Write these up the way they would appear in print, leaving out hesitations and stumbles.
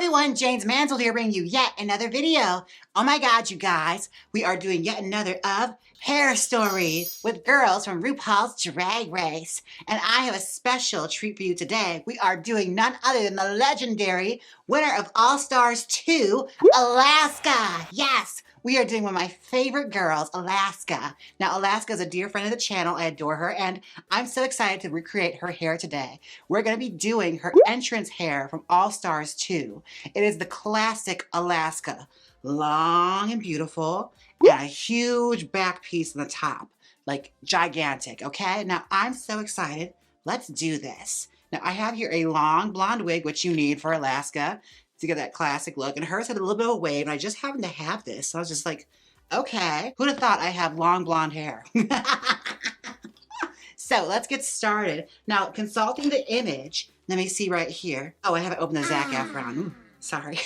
everyone, James Mansell here bringing you yet another video. Oh my god, you guys, we are doing yet another of Hair Story with girls from RuPaul's Drag Race. And I have a special treat for you today. We are doing none other than the legendary winner of All Stars 2, Alaska. Yes, we are doing one of my favorite girls, Alaska. Now, Alaska is a dear friend of the channel. I adore her, and I'm so excited to recreate her hair today. We're going to be doing her entrance hair from All Stars 2. It is the classic Alaska. Long and beautiful, and a huge back piece on the top. Like, gigantic, okay? Now, I'm so excited. Let's do this. Now, I have here a long blonde wig, which you need for Alaska, to get that classic look. And hers had a little bit of a wave, and I just happened to have this. So I was just like, okay, who'd have thought I have long blonde hair? So let's get started. Now, consulting the image, let me see right here. Oh, I haven't opened the Zac Efron. Ooh, sorry.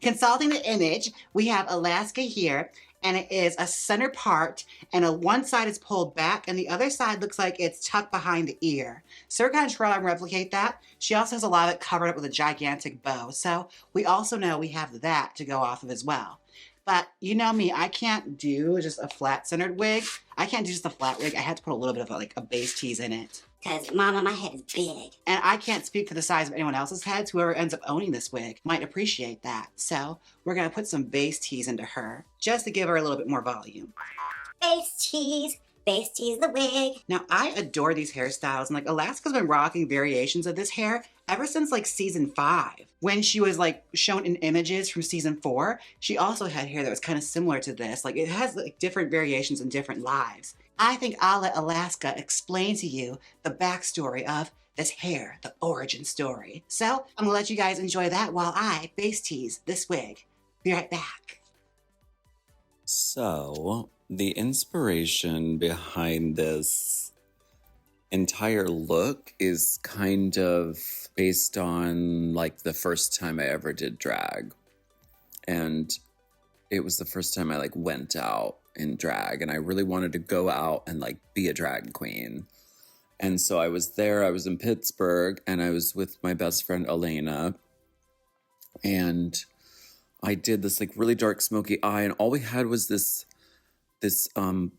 Consulting the image, we have Alaska here, and it is a center part, and one side is pulled back, and the other side looks like it's tucked behind the ear. So we're going to try and replicate that. She also has a lot of it covered up with a gigantic bow, so we also know we have that to go off of as well. But you know me, I can't do just a flat-centered wig. I can't do just a flat wig. I have to put a little bit of like a base tease in it. Because, Mama, my head is big. And I can't speak for the size of anyone else's heads. Whoever ends up owning this wig might appreciate that. So we're going to put some base tease into her just to give her a little bit more volume. Base tease the wig. Now, I adore these hairstyles. And like Alaska's been rocking variations of this hair ever since like season 5. When she was like shown in images from season 4, she also had hair that was kind of similar to this. Like it has like different variations in different lives. I think I'll let Alaska explain to you the backstory of this hair, the origin story. So I'm gonna let you guys enjoy that while I base tease this wig. Be right back. So the inspiration behind this entire look is kind of based on like the first time I ever did drag. And it was the first time I like went out in drag, and I really wanted to go out and like be a drag queen. And so I was there, I was in Pittsburgh, and I was with my best friend Elena, and I did this like really dark smoky eye, and all we had was this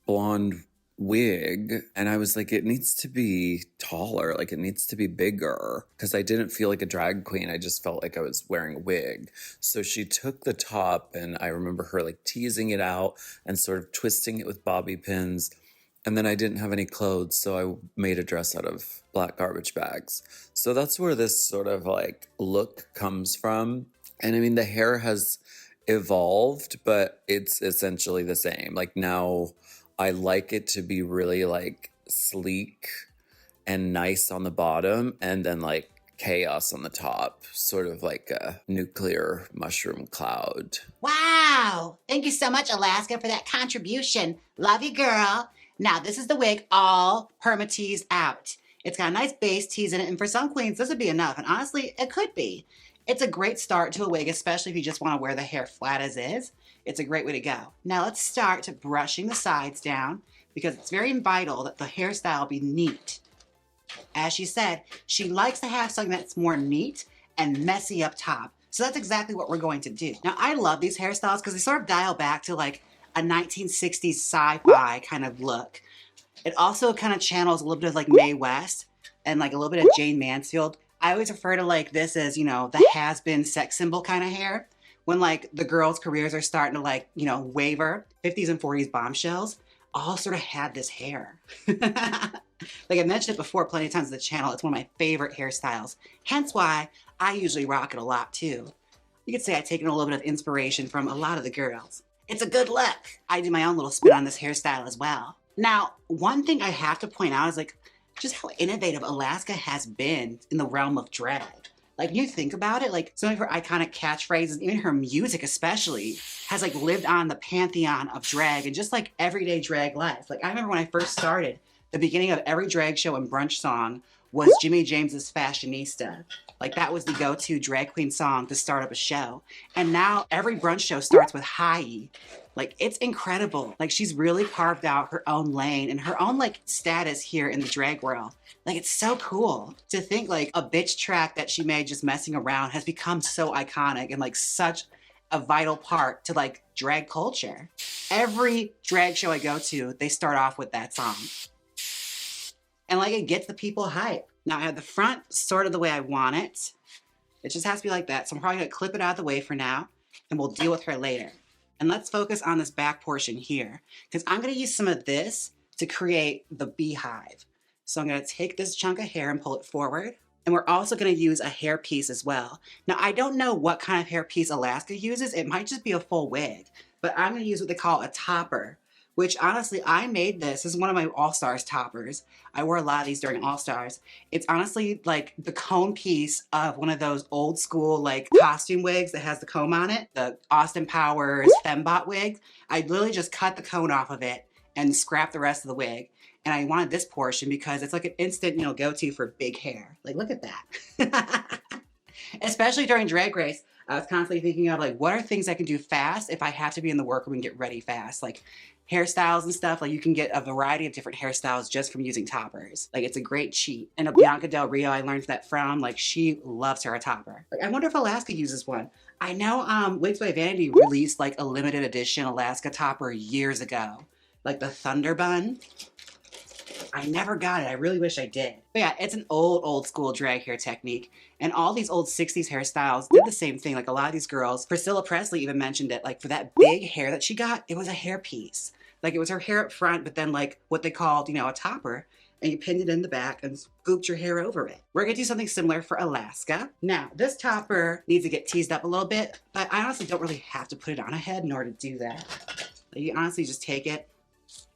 blonde wig, and I was like, it needs to be taller, like it needs to be bigger, because I didn't feel like a drag queen. I just felt like I was wearing a wig. So she took the top, and I remember her like teasing it out and sort of twisting it with bobby pins. And then I didn't have any clothes, so I made a dress out of black garbage bags. So that's where this sort of like look comes from. And I mean, the hair has evolved, but it's essentially the same. Like now I like it to be really like sleek and nice on the bottom, and then like chaos on the top, sort of like a nuclear mushroom cloud. Wow! Thank you so much, Alaska, for that contribution. Love you, girl. Now, this is the wig all perma-teased out. It's got a nice base tease in it, and for some queens, this would be enough, and honestly, it could be. It's a great start to a wig, especially if you just want to wear the hair flat as is. It's a great way to go. Now let's start brushing the sides down, because it's very vital that the hairstyle be neat. As she said, she likes to have something that's more neat and messy up top. So that's exactly what we're going to do. Now I love these hairstyles because they sort of dial back to like a 1960s sci-fi kind of look. It also kind of channels a little bit of like Mae West and like a little bit of Jayne Mansfield. I always refer to like this as, you know, the has-been sex symbol kind of hair. When like the girls' careers are starting to like, you know, waver, 50s and 40s bombshells all sort of had this hair. Like I mentioned it before plenty of times on the channel, it's one of my favorite hairstyles. Hence why I usually rock it a lot too. You could say I've taken a little bit of inspiration from a lot of the girls. It's a good look. I do my own little spin on this hairstyle as well. Now, one thing I have to point out is like just how innovative Alaska has been in the realm of drag. Like, when you think about it, like, some of her iconic catchphrases, even her music especially, has, like, lived on the pantheon of drag and just, like, everyday drag life. Like, I remember when I first started, the beginning of every drag show and brunch song was Jimmy James's Fashionista. Like that was the go-to drag queen song to start up a show. And now every brunch show starts with Hi. Like it's incredible. Like she's really carved out her own lane and her own like status here in the drag world. Like it's so cool to think like a bitch track that she made just messing around has become so iconic and like such a vital part to like drag culture. Every drag show I go to, they start off with that song. And like it gets the people hype. Now I have the front sort of the way I want it. It just has to be like that. So I'm probably gonna clip it out of the way for now and we'll deal with her later. And let's focus on this back portion here because I'm gonna use some of this to create the beehive. So I'm gonna take this chunk of hair and pull it forward. And we're also gonna use a hair piece as well. Now I don't know what kind of hair piece Alaska uses. It might just be a full wig, but I'm gonna use what they call a topper, which honestly, I made this. This is one of my All-Stars toppers. I wore a lot of these during All-Stars. It's honestly like the comb piece of one of those old school like costume wigs that has the comb on it, the Austin Powers Fembot wig. I literally just cut the cone off of it and scrapped the rest of the wig. And I wanted this portion because it's like an instant, go-to for big hair. Like, look at that. Especially during Drag Race, I was constantly thinking of like, what are things I can do fast if I have to be in the workroom and get ready fast? Like hairstyles and stuff. Like you can get a variety of different hairstyles just from using toppers. Like it's a great cheat. And Bianca Del Rio, I learned that from, like she loves her a topper. Like I wonder if Alaska uses one. I know Wigs by Vanity released like a limited edition Alaska topper years ago. Like the Thunder Bun. I never got it. I really wish I did. But yeah, it's an old school drag hair technique. And all these old 60s hairstyles did the same thing. Like a lot of these girls, Priscilla Presley even mentioned it. Like for that big hair that she got, it was a hair piece. Like it was her hair up front, but then like what they called, a topper. And you pinned it in the back and scooped your hair over it. We're gonna do something similar for Alaska. Now, this topper needs to get teased up a little bit, but I honestly don't really have to put it on a head in order to do that. Like you honestly just take it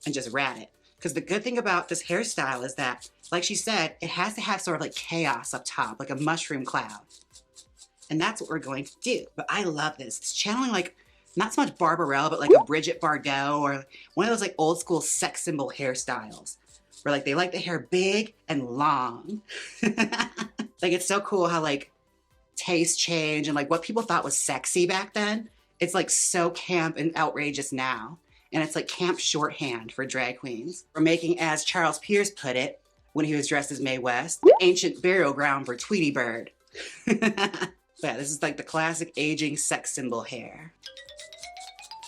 and just rat it. Because the good thing about this hairstyle is that, like she said, it has to have sort of like chaos up top, like a mushroom cloud. And that's what we're going to do. But I love this. It's channeling like, not so much Barbarella, but like a Bridget Bardot or one of those like old school sex symbol hairstyles. Where like they like the hair big and long. Like it's so cool how like tastes change and like what people thought was sexy back then. It's like so camp and outrageous now. And it's like camp shorthand for drag queens. We're making, as Charles Pierce put it, when he was dressed as Mae West, the ancient burial ground for Tweety Bird. Yeah, this is like the classic aging sex symbol hair.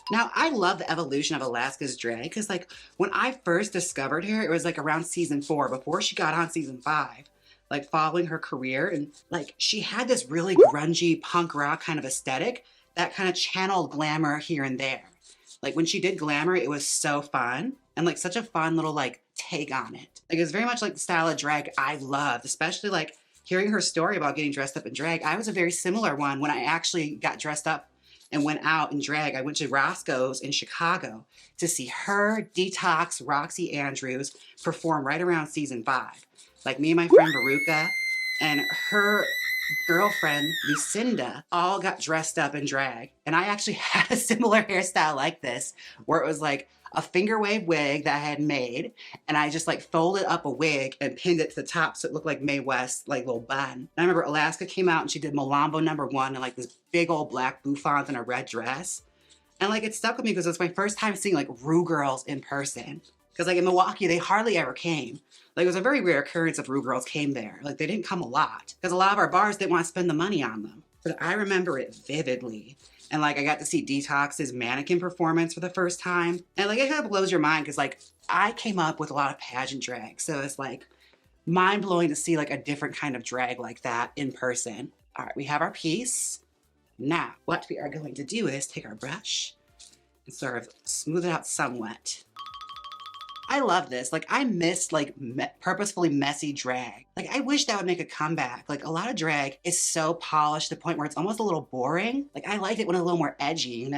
Now, I love the evolution of Alaska's drag because like when I first discovered her, it was like around season 4, before she got on season 5, like following her career. And like she had this really grungy punk rock kind of aesthetic that kind of channeled glamour here and there. Like when she did glamour, it was so fun and like such a fun little like take on it. Like it was very much like the style of drag I loved, especially like hearing her story about getting dressed up in drag. I was a very similar one when I actually got dressed up and went out in drag. I went to Roscoe's in Chicago to see her, Detox, Roxy Andrews perform right around season 5. Like me and my friend Veruca and her girlfriend Lucinda all got dressed up in drag. And I actually had a similar hairstyle like this, where it was like a finger wave wig that I had made, and I just like folded up a wig and pinned it to the top so it looked like Mae West, like little bun. And I remember Alaska came out and she did Malambo #1 and like this big old black bouffant in a red dress. And like it stuck with me because it was my first time seeing like Rue girls in person. Because like in Milwaukee, they hardly ever came. Like it was a very rare occurrence if Rue girls came there. Like they didn't come a lot because a lot of our bars didn't want to spend the money on them. But I remember it vividly. And like I got to see Detox's mannequin performance for the first time. And like it kind of blows your mind because like I came up with a lot of pageant drag. So it's like mind blowing to see like a different kind of drag like that in person. All right, we have our piece. Now, what we are going to do is take our brush and sort of smooth it out somewhat. I love this. Like I missed like purposefully messy drag. Like I wish that would make a comeback. Like a lot of drag is so polished to the point where it's almost a little boring. Like I liked it when it was a little more edgy,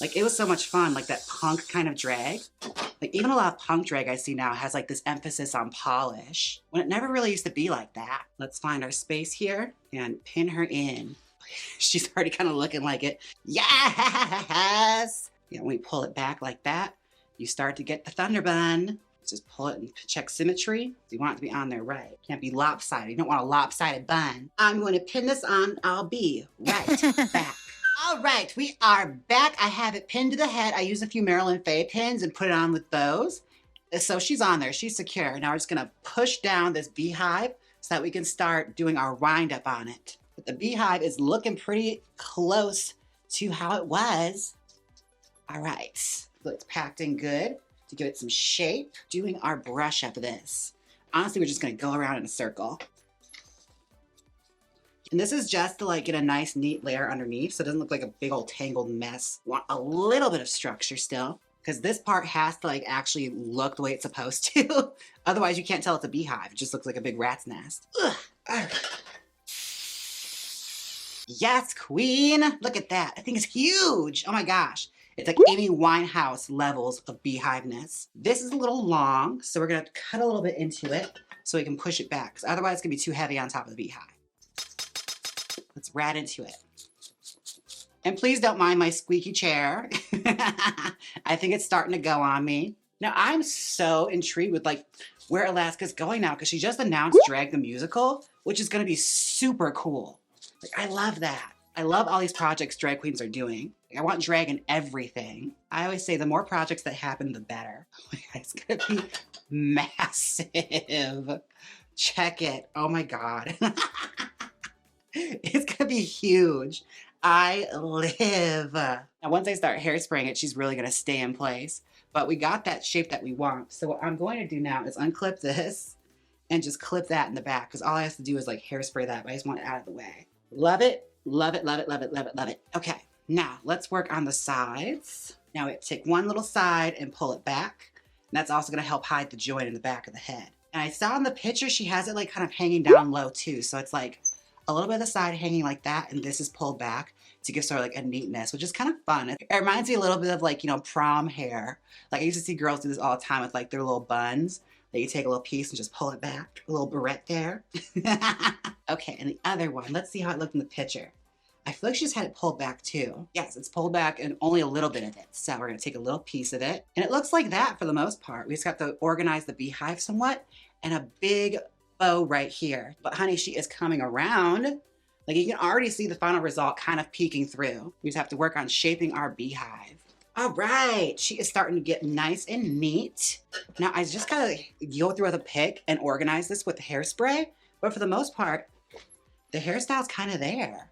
Like it was so much fun, like that punk kind of drag. Like even a lot of punk drag I see now has like this emphasis on polish, when it never really used to be like that. Let's find our space here and pin her in. She's already kind of looking like it. Yes! When we pull it back like that, you start to get the thunder bun. Just pull it and check symmetry. You want it to be on there right. Can't be lopsided. You don't want a lopsided bun. I'm going to pin this on. I'll be right back. All right, we are back. I have it pinned to the head. I use a few Marilyn Faye pins and put it on with those. So she's on there. She's secure. Now we're just going to push down this beehive so that we can start doing our wind up on it. But the beehive is looking pretty close to how it was. All right, so it's packed in good to give it some shape. Doing our brush up of this. Honestly, we're just going to go around in a circle. And this is just to like get a nice neat layer underneath so it doesn't look like a big old tangled mess. Want a little bit of structure still because this part has to like actually look the way it's supposed to. Otherwise you can't tell it's a beehive. It just looks like a big rat's nest. Ugh. Yes, queen. Look at that. I think it's huge. Oh my gosh. It's like Amy Winehouse levels of beehiveness. This is a little long, so we're gonna cut a little bit into it so we can push it back because otherwise it's gonna be too heavy on top of the beehive. Let's rat into it. And please don't mind my squeaky chair. I think it's starting to go on me. Now I'm so intrigued with like where Alaska's going now because she just announced Drag the Musical, which is gonna be super cool. Like I love that. I love all these projects drag queens are doing. I want drag in everything. I always say the more projects that happen, the better. It's gonna be massive. Check it. Oh my God. It's gonna be huge. I live. Now, once I start hairspraying it, she's really gonna stay in place. But we got that shape that we want. So what I'm going to do now is unclip this and just clip that in the back because all I have to do is like hairspray that, but I just want it out of the way. Love it, love it, love it, love it, love it, love it. Okay, now let's work on the sides. Now we take one little side and pull it back. And that's also gonna help hide the joint in the back of the head. And I saw in the picture, she has it like kind of hanging down low too. So it's like a little bit of the side hanging like that, and this is pulled back to give sort of like a neatness, which is kind of fun. It reminds me a little bit of like, you know, prom hair. Like I used to see girls do this all the time with like their little buns. That you take a little piece and just pull it back. A little barrette there. Okay, and the other one, let's see how it looked in the picture. I feel like she just had it pulled back too. Yes, it's pulled back and only a little bit of it. So we're gonna take a little piece of it. And it looks like that for the most part. We just got to organize the beehive somewhat and a big bow right here. But honey, she is coming around. Like you can already see the final result kind of peeking through. We just have to work on shaping our beehive. All right, she is starting to get nice and neat. Now I just gotta go through with a pick and organize this with the hairspray. But for the most part, the hairstyle's kind of there.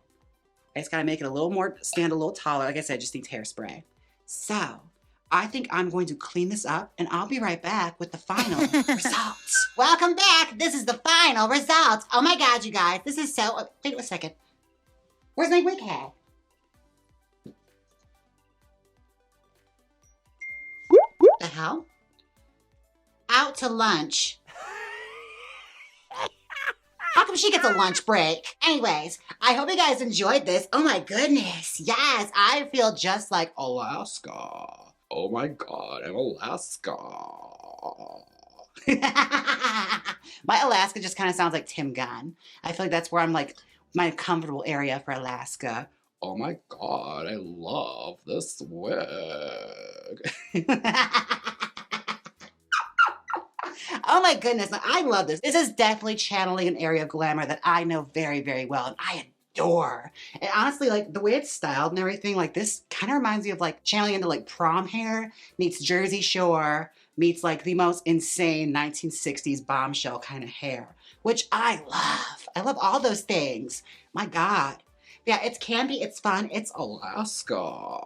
I just gotta make it a little more, stand a little taller. Like I said, just needs hairspray. So I think I'm going to clean this up and I'll be right back with the final results. Welcome back. This is the final results. Oh my God, you guys. This is so... Wait a second. Where's my wig hat? The hell? Out to lunch. How come she gets a lunch break? Anyways, I hope you guys enjoyed this. Oh my goodness. Yes, I feel just like Alaska. Oh my God, I'm Alaska. My Alaska just kind of sounds like Tim Gunn. I feel like that's where I'm like, my comfortable area for Alaska. Oh my God, I love this wig. Oh my goodness, I love this. This is definitely channeling an area of glamour that I know very, very well and I adore. And honestly, like the way it's styled and everything, like this kind of reminds me of like channeling into like prom hair meets Jersey Shore meets like the most insane 1960s bombshell kind of hair, which I love. I love all those things. My God. Yeah, it's campy, it's fun, it's Alaska.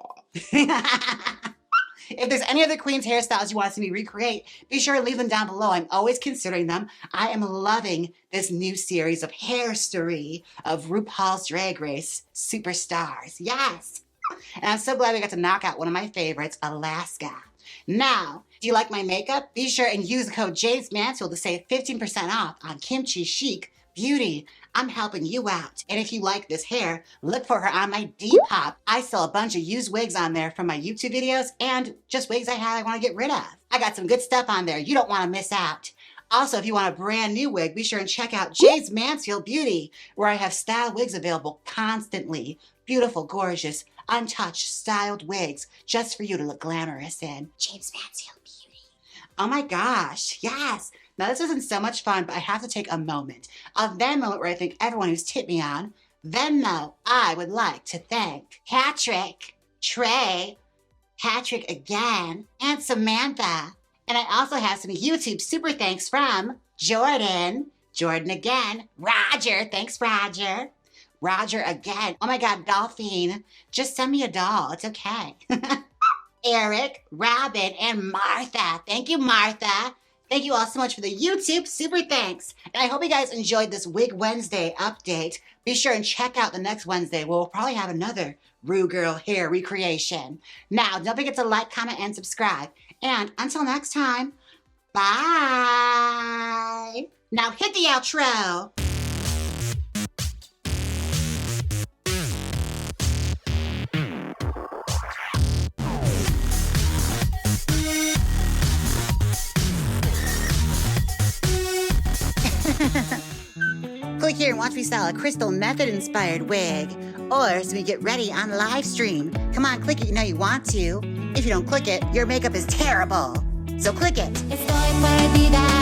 If there's any other queen's hairstyles you want to see me recreate, be sure to leave them down below. I'm always considering them. I am loving this new series of hairstory of RuPaul's Drag Race Superstars. Yes. And I'm so glad we got to knock out one of my favorites, Alaska. Now, do you like my makeup? Be sure and use the code James Mansfield to save 15% off on Kimchi Chic Beauty. I'm helping you out. And if you like this hair, look for her on my Depop. I sell a bunch of used wigs on there from my YouTube videos and just wigs I want to get rid of. I got some good stuff on there. You don't want to miss out. Also, if you want a brand new wig, be sure and check out James Mansfield Beauty, where I have styled wigs available constantly. Beautiful, gorgeous, untouched, styled wigs just for you to look glamorous in. James Mansfield Beauty. Oh my gosh, yes. Now this isn't so much fun, but I have to take a moment. A then moment where I thank everyone who's tipped me on. Venmo, I would like to thank Patrick, Trey, Patrick again, and Samantha. And I also have some YouTube super thanks from Jordan, Jordan again, Roger, thanks Roger, Roger again. Oh my God, Dolphine, just send me a doll, it's okay. Eric, Robin, and Martha. Thank you, Martha. Thank you all so much for the YouTube super thanks. And I hope you guys enjoyed this Wig Wednesday update. Be sure and check out the next Wednesday where we'll probably have another Rue Girl hair recreation. Now, don't forget to like, comment, and subscribe. And until next time, bye. Now hit the outro. Click here and watch me style a crystal method inspired wig. Or so we get ready on live stream. Come on, click it, you know you want to. If you don't click it, your makeup is terrible. So click it. Estoy perdida.